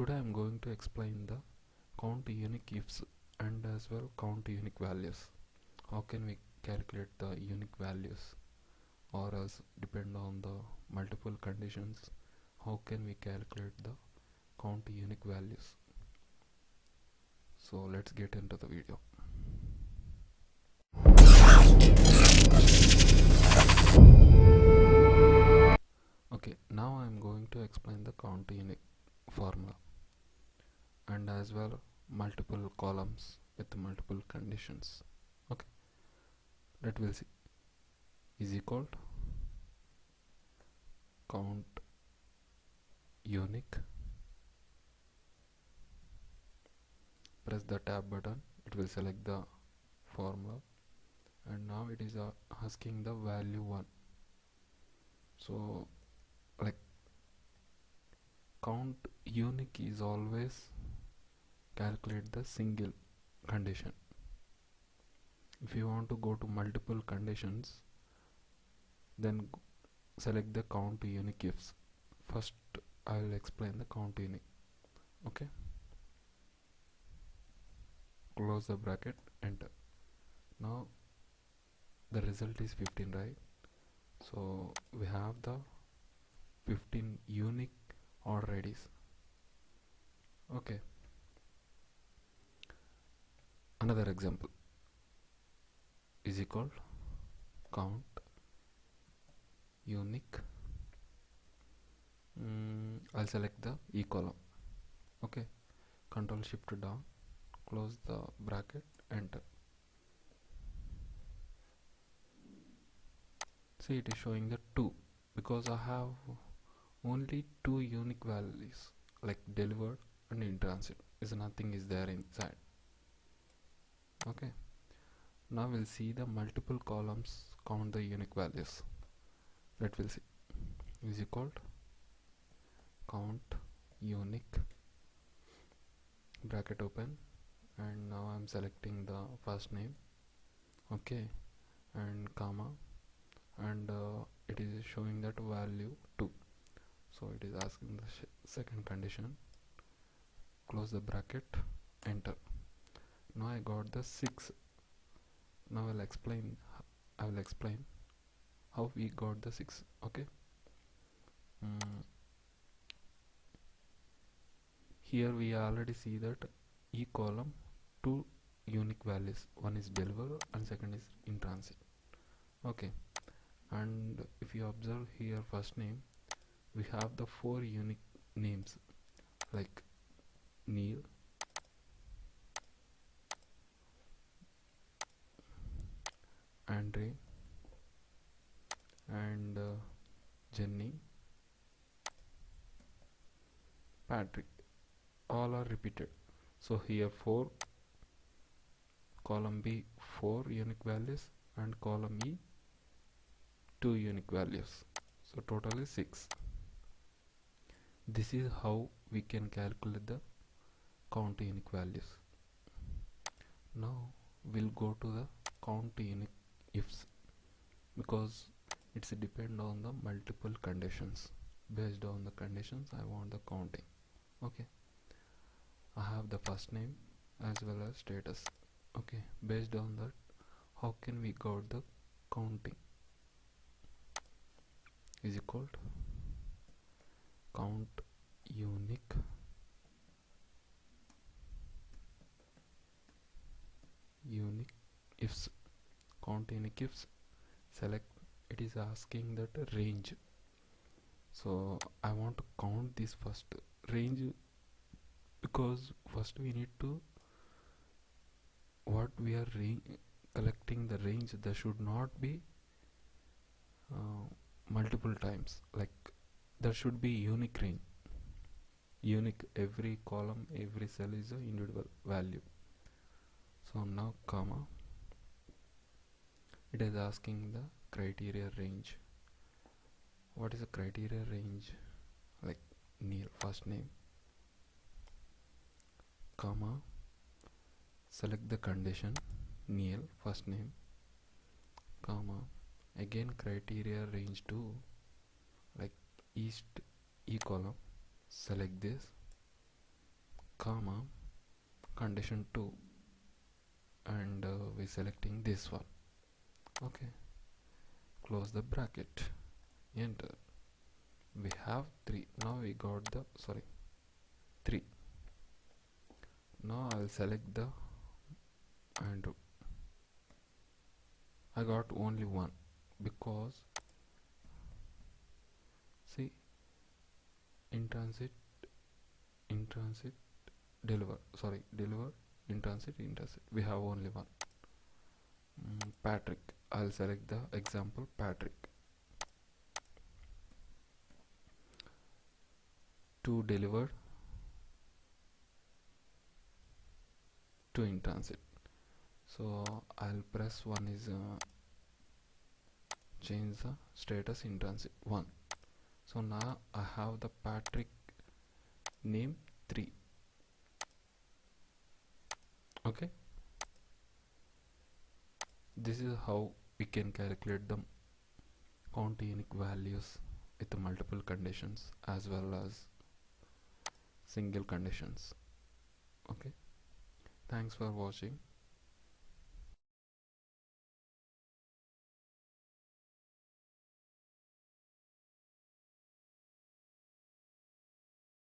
Today I am going to explain the count unique ifs and as well count unique values. How can we calculate the unique values, or else depend on the multiple conditions, how can we calculate the count unique values? So let's get into the video. Okay, now I am going to explain the count unique formula and as well multiple columns with multiple conditions. Okay, that will see is equal to count unique, press the tab button, it will select the formula, and now it is asking the value 1. So like count unique is always calculate the single condition. If you want to go to multiple conditions, then select the count unique ifs. First I will explain the count unique. Okay, close the bracket, enter. Now the result is 15, right? So we have the 15 unique already. Okay, another example is equal count unique. I'll select the E column. Okay, control shift down, close the bracket, enter. See, it is showing the 2 because I have only 2 unique values like delivered and in transit. Is nothing is there inside. Okay, now we'll see the multiple columns count the unique values. That will see is equal to count unique, bracket open, and now I'm selecting the first name, okay, and comma, and it is showing that value 2. So it is asking the second condition, close the bracket, enter. Now I got the 6. Now I will explain how we got the 6. Okay, here we already see that E column 2 unique values, one is delivered and second is in transit. Okay, and if you observe here first name, we have the 4 unique names like Neil, Andre, and Jenny, Patrick, all are repeated. So here 4, column B 4 unique values, and column E 2 unique values, so total is 6. This is how we can calculate the count unique values. Now we'll go to the count unique ifs, because it's depend on the multiple conditions. Based on the conditions I want the counting. Okay, I have the first name as well as status. Okay, based on that, how can we got the counting? Is equal to count unique ifs. Count unique ifs, select, it is asking that range. So I want to count this first range, because first we need to what we are collecting the range, that should not be multiple times, like there should be unique range, unique, every column, every cell is a individual value. So now comma, it is asking the criteria range. What is the criteria range? Like Neil first name, comma, select the condition Neil first name, comma, again criteria range to like east E column, select this, comma condition 2, and we selecting this one. Okay, close the bracket, enter. We have 3. Now we got the 3. Now I'll select the, and I got only 1 because see, in transit deliver, in transit we have only 1. Patrick, I'll select the example Patrick. To deliver to in transit, so I'll press 1 is change the status in transit 1. So now I have the Patrick name 3. Okay, this is how we can calculate the count unique values with multiple conditions as well as single conditions. Okay, thanks for watching.